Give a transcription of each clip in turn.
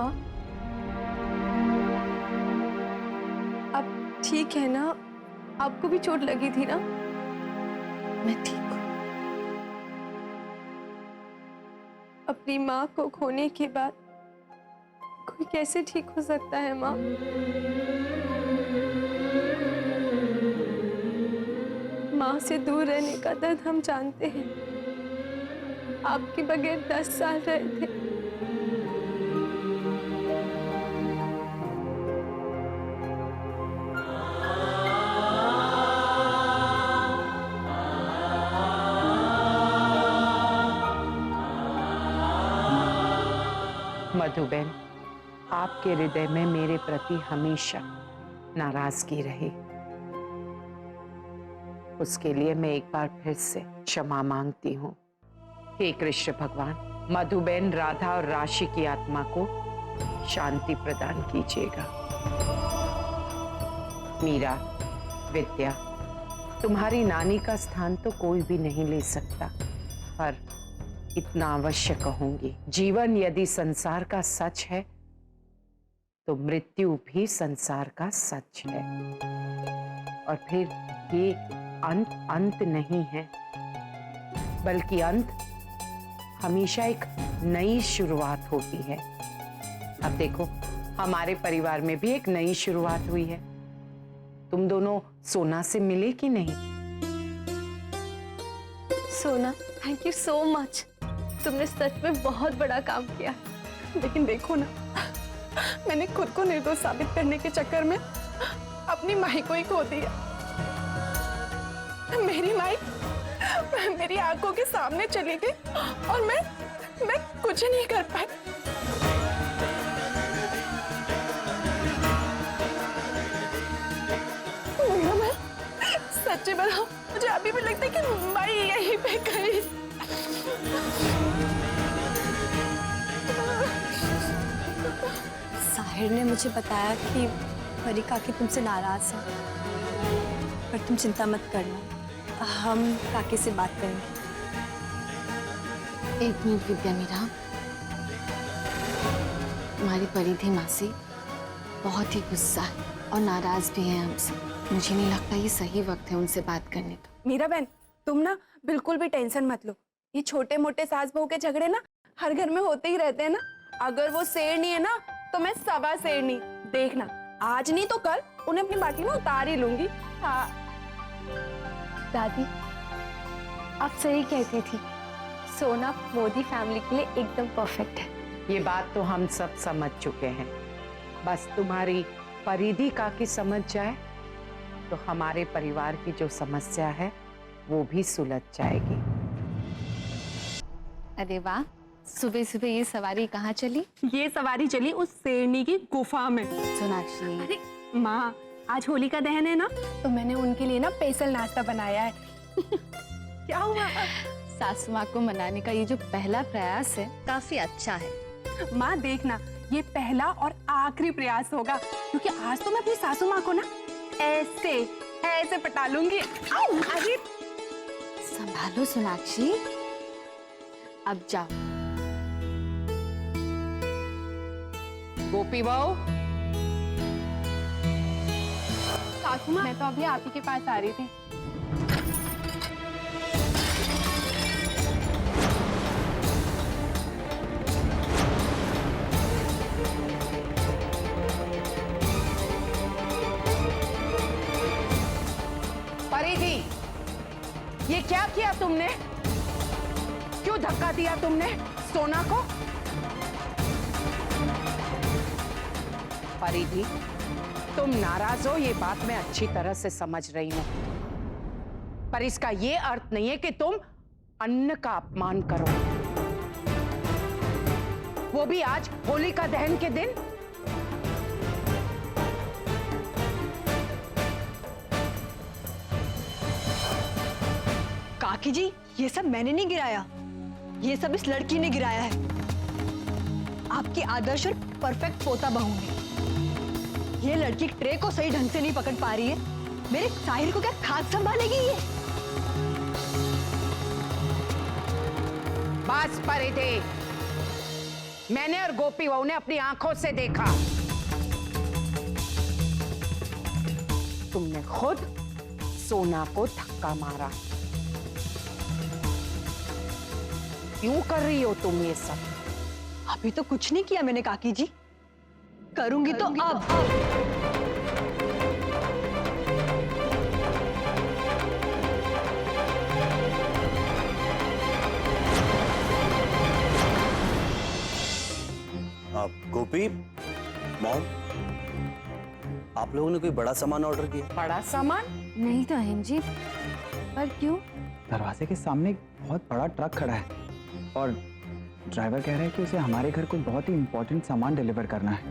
माँ, आप ठीक है ना? आपको भी चोट लगी थी ना? मैं ठीक हूँ। अपनी माँ को खोने के बाद कोई कैसे ठीक हो सकता है माँ? माँ से दूर रहने का दर्द हम जानते हैं। आपके बगैर 10 साल रहे थे। मधुबेन, आपके हृदय में मेरे प्रति हमेशा नाराजगी रही। उसके लिए मैं एक बार फिर से क्षमा मांगती हूँ। हे कृष्ण भगवान, मधुबेन, राधा और राशि की आत्मा को शांति प्रदान कीजिएगा। मीरा, विद्या, तुम्हारी नानी का स्थान तो कोई भी नहीं ले सकता, पर इतना अवश्य कहूंगी, जीवन यदि संसार का सच है तो मृत्यु भी संसार का सच है। और फिर ये अंत नहीं है, बल्कि अंत हमेशा एक नई शुरुआत होती है। अब देखो, हमारे परिवार में भी एक नई शुरुआत हुई है। तुम दोनों सोना से मिले कि नहीं? सोना, थैंक यू सो मच। तुमने सच में बहुत बड़ा काम किया। लेकिन देखो ना, मैंने खुद को निर्दोष साबित करने के चक्कर में अपनी माई को ही खो दिया। मेरी माई मेरी आंखों के सामने चली गई और मैं कुछ नहीं कर पाई। मैं सच्ची बताऊं, मुझे अभी भी लगता है कि माई यहीं पे गई। साहिर ने मुझे बताया कि परी काकी तुमसे नाराज है, पर तुम चिंता मत करना, हम काकी से बात करेंगे। एक मिनट विद्या, मीरा, हमारी परिधि मासी बहुत ही गुस्सा है और नाराज भी है हमसे। मुझे नहीं लगता ये सही वक्त है उनसे बात करने का। मीरा बहन, तुम ना बिल्कुल भी टेंशन मत लो। ये छोटे मोटे सास बहू के झगड़े ना हर घर में होते ही रहते हैं ना। अगर वो शेरनी है ना तो मैं सवा शेरनी। देखना, आज नहीं तो कल उन्हें अपनी बाटी में उतार ही लूंगी। हाँ दादी, आप सही कहती थी। सोना मोदी फैमिली के लिए एकदम परफेक्ट है। ये बात तो हम सब समझ चुके हैं। बस तुम्हारी परिधि काकी समझ जाए तो हमारे परिवार की जो समस्या है वो भी सुलझ जाएगी। अरे वाह, सुबह सुबह ये सवारी कहाँ चली? ये सवारी चली उस शेरनी की गुफा में। सोनाक्षी, अरे माँ, आज होलिका दहन है ना, तो मैंने उनके लिए ना स्पेशल नाश्ता बनाया है। क्या हुआ? सासू माँ को मनाने का ये जो पहला प्रयास है काफी अच्छा है। माँ देखना, ये पहला और आखिरी प्रयास होगा, क्योंकि आज तो मैं अपनी सासू माँ को ना ऐसे ऐसे पटा लूंगी। अरे संभालो सोनाक्षी, अब जाओ। गोपी बहू, सासू माँ, मैं तो अभी आप ही के पास आ रही थी। परिधि, ये क्या किया तुमने? क्यों धक्का दिया तुमने सोना को? परिधि, तुम नाराज हो, ये बात मैं अच्छी तरह से समझ रही हूं, पर इसका ये अर्थ नहीं है कि तुम अन्न का अपमान करो, वो भी आज होलिका दहन के दिन। काकी जी, ये सब मैंने नहीं गिराया, ये सब इस लड़की ने गिराया है। आपकी आदर्श और परफेक्ट पोता बहू ने। ये लड़की ट्रे को सही ढंग से नहीं पकड़ पा रही है, मेरे साहिर को क्या खाक संभालेगी ये? बस परिधि, मैंने और गोपी बहू ने अपनी आंखों से देखा। तुमने खुद सोना को धक्का मारा। क्यों कर रही हो तुम ये सब? अभी तो कुछ नहीं किया मैंने काकी जी, करूंगी तो अब। गोपी, मॉम, आप लोगों ने कोई बड़ा सामान ऑर्डर किया? बड़ा सामान? नहीं तो अहम जी, पर क्यों? दरवाजे के सामने एक बहुत बड़ा ट्रक खड़ा है और ड्राइवर कह रहा है कि उसे हमारे घर कोई बहुत ही इंपॉर्टेंट सामान डिलीवर करना है।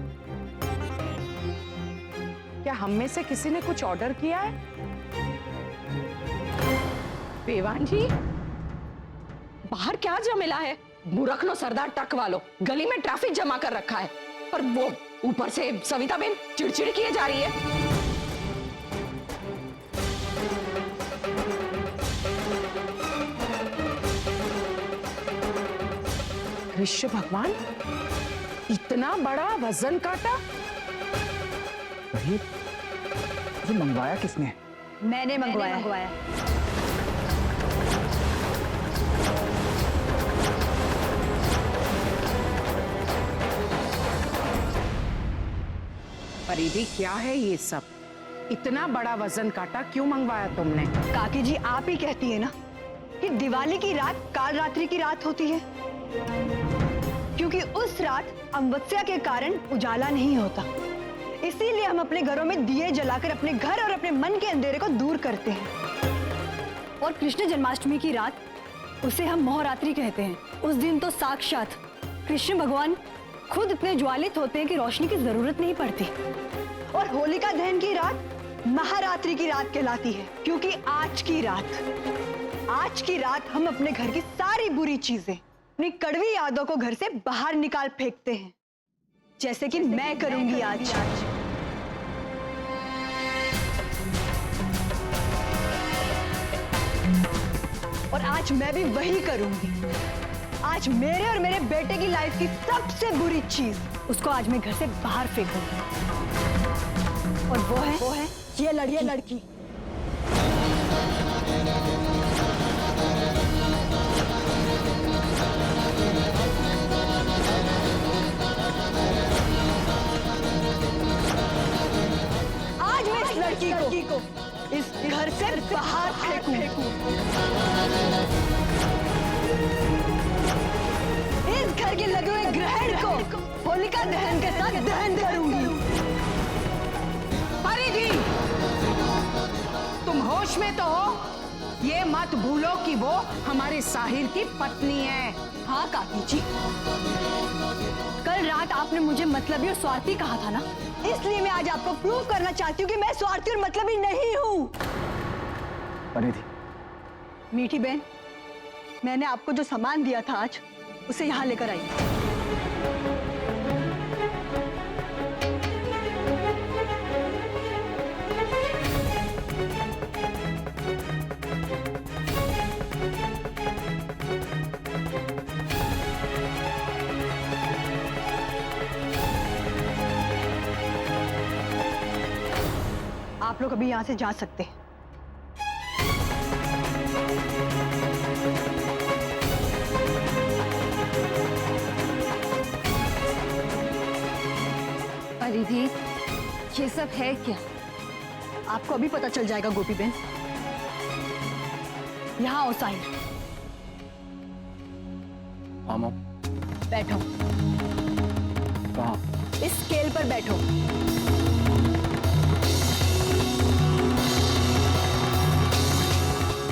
क्या हम में से किसी ने कुछ ऑर्डर किया है? बेवान जी, बाहर क्या जमेला है? मूर्ख लो सरदार ट्रक वालों, गली में ट्रैफिक जमा कर रखा है, पर वो ऊपर से सविता बहन चिड़चिड़ किए जा रही है। कृष्ण भगवान, इतना बड़ा वजन काटा? वही ये मंगवाया किसने? मैंने मंगवाया। परिधि, क्या है ये सब? इतना बड़ा वजन काटा क्यों मंगवाया तुमने? काकी जी, आप ही कहती है ना कि दिवाली की रात काल रात्रि की रात होती है, क्योंकि उस रात अमावस्या के कारण उजाला नहीं होता। इसीलिए हम अपने घरों में दिए जलाकर अपने घर और अपने मन के अंधेरे को दूर करते हैं। और कृष्ण जन्माष्टमी की रात, उसे हम मोहरात्रि कहते हैं। उस दिन तो साक्षात कृष्ण भगवान खुद इतने ज्वालित होते हैं कि रोशनी की जरूरत नहीं पड़ती। और होलिका दहन की रात महारात्रि की रात कहलाती है, क्योंकि आज की रात हम अपने घर की सारी बुरी चीजें, अपनी कड़वी यादों को घर से बाहर निकाल फेंकते हैं, जैसे कि मैं करूंगी आज। और आज मैं भी वही करूंगी। आज मेरे और मेरे बेटे की लाइफ की सबसे बुरी चीज, उसको आज मैं घर से बाहर फेंक दूंगी। और वो है ये लड़की। आज मैं इस लड़की को इस घर से बाहर फेंकूं। इस घर के लगे हुए ग्रहण को होलिका दहन के साथ दहन करूंगी। परिधि, तुम होश में तो हो? ये मत भूलो कि वो हमारे साहिर की पत्नी है। हाँ काकी जी, कल रात आपने मुझे मतलबी और स्वार्थी कहा था ना, इसलिए मैं आज आपको प्रूव करना चाहती हूँ कि मैं स्वार्थी और मतलबी नहीं हूँ। परिधि, मीठी बहन, मैंने आपको जो सामान दिया था आज, उसे यहाँ लेकर आई। आप लोग अभी यहाँ से जा सकते हैं। परिधि, ये सब है क्या? आपको अभी पता चल जाएगा गोपी बहन। यहाँ आओ साहिर, हाँ मॉम। बैठो। कहाँ? इस स्केल पर बैठो।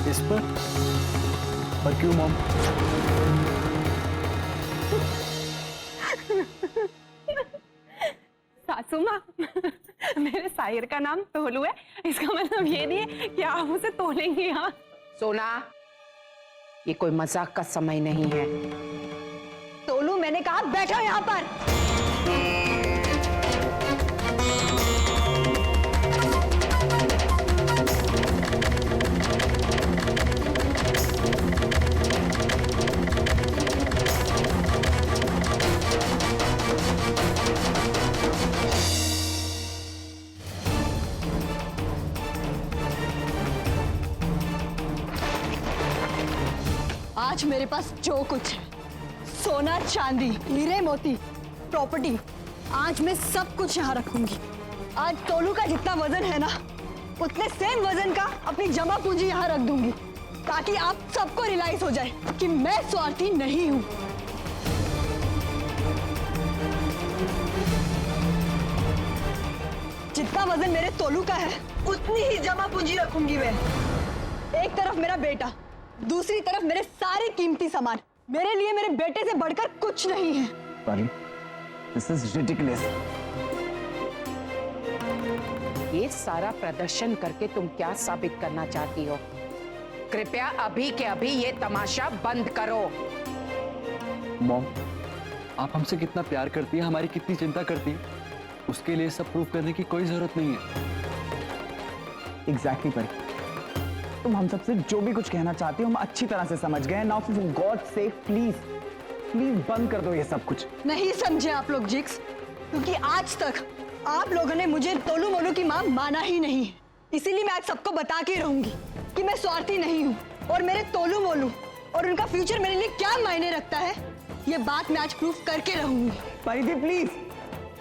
इस पर? पर क्यों मॉम? सासू माँ, मेरे साहिर का नाम तोलू है, इसका मतलब ये नहीं है कि आप उसे तोलेंगी। यहाँ सोना, ये कोई मजाक का समय नहीं है। तोलू, मैंने कहा बैठो यहाँ पर। आज मेरे पास जो कुछ है, सोना चांदी हीरे मोती प्रॉपर्टी, आज मैं सब कुछ यहाँ रखूंगी। आज तोलू का जितना वजन है ना, उतने सेम वजन का अपनी जमा पूंजी यहाँ रख दूंगी, ताकि आप सबको रियलाइज हो जाए कि मैं स्वार्थी नहीं हूँ। जितना वजन मेरे तोलू का है, उतनी ही जमा पूंजी रखूंगी मैं। एक तरफ मेरा बेटा, दूसरी तरफ मेरे सारे कीमती सामान। मेरे लिए मेरे बेटे से बढ़कर कुछ नहीं है। परी, this is ridiculous. ये सारा प्रदर्शन करके तुम क्या साबित करना चाहती हो? कृपया अभी के अभी ये तमाशा बंद करो। मॉम, आप हमसे कितना प्यार करती है, हमारी कितनी चिंता करती है, उसके लिए सब प्रूफ करने की कोई जरूरत नहीं है। Exactly, परी। तुम हम सबसे जो भी कुछ कहना चाहती हो हम अच्छी तरह से समझ गए। Now for God sake please बंद कर दो ये सब कुछ। नहीं समझे आप लोग जिक्स, क्योंकि आज तक आप लोगों ने मुझे तोलू मोलू की मां माना ही नहीं है। इसीलिए मैं आज सबको बता के रहूंगी कि मैं स्वार्थी नहीं हूँ, और मेरे तोलू मोलू और उनका फ्यूचर मेरे लिए क्या मायने रखता है, ये बात मैं आज प्रूफ करके रहूंगी। परिधि प्लीज,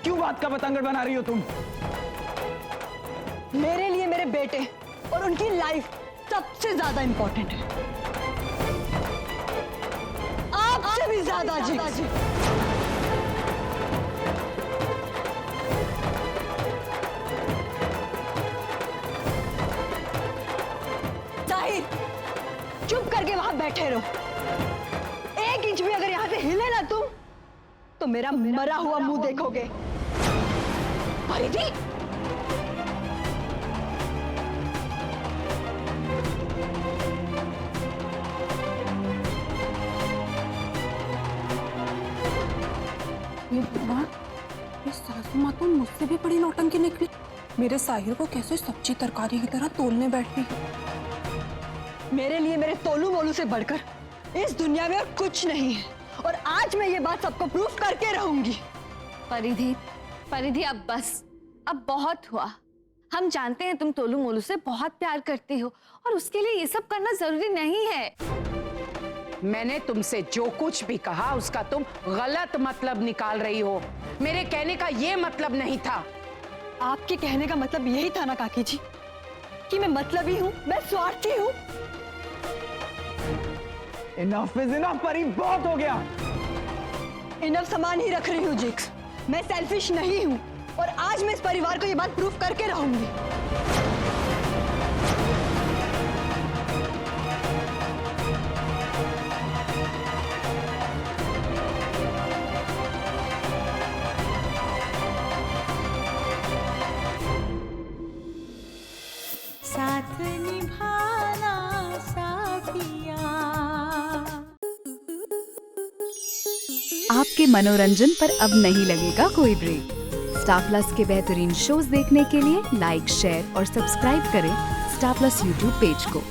क्यों बात का बतंगड़ बना रही हो तुम? मेरे लिए मेरे बेटे और उनकी लाइफ सबसे ज्यादा इंपॉर्टेंट है, आपसे भी ज्यादा जी। जाहिर, चुप करके वहां बैठे रहो। एक इंच भी अगर यहां से हिले ना तुम, तो मेरा मरा हुआ मुंह देखोगे। परिधि, ये सासू माँ तो मुझसे भी बड़ी नौटंकी निकली। मेरे साहिर को कैसे सब्जी तरकारी की तरह तोलने बैठी। मेरे लिए मेरे तोलू मोलू से बढ़कर इस दुनिया में और कुछ नहीं है, और आज मैं ये बात सबको प्रूफ करके रहूंगी। परिधि, परिधि अब बस, अब बहुत हुआ। हम जानते हैं तुम तोलू मोलू से बहुत प्यार करती हो, और उसके लिए ये सब करना जरूरी नहीं है। मैंने तुमसे जो कुछ भी कहा उसका तुम गलत मतलब निकाल रही हो। मेरे कहने का ये मतलब नहीं था। आपके कहने का मतलब यही था ना काकी जी, कि मैं मतलबी हूँ, मैं स्वार्थी हूँ। इनफ इज इनफ परी, बहुत हो गया। इनफ सामान ही रख रही हूँ जिक्स, मैं सेल्फिश नहीं हूँ, और आज मैं इस परिवार को ये बात प्रूफ करके रहूंगी। साथ निभाना साथिया। आपके मनोरंजन पर अब नहीं लगेगा कोई ब्रेक। स्टार प्लस के बेहतरीन शोज देखने के लिए लाइक, शेयर और सब्सक्राइब करें स्टार प्लस यूट्यूब पेज को।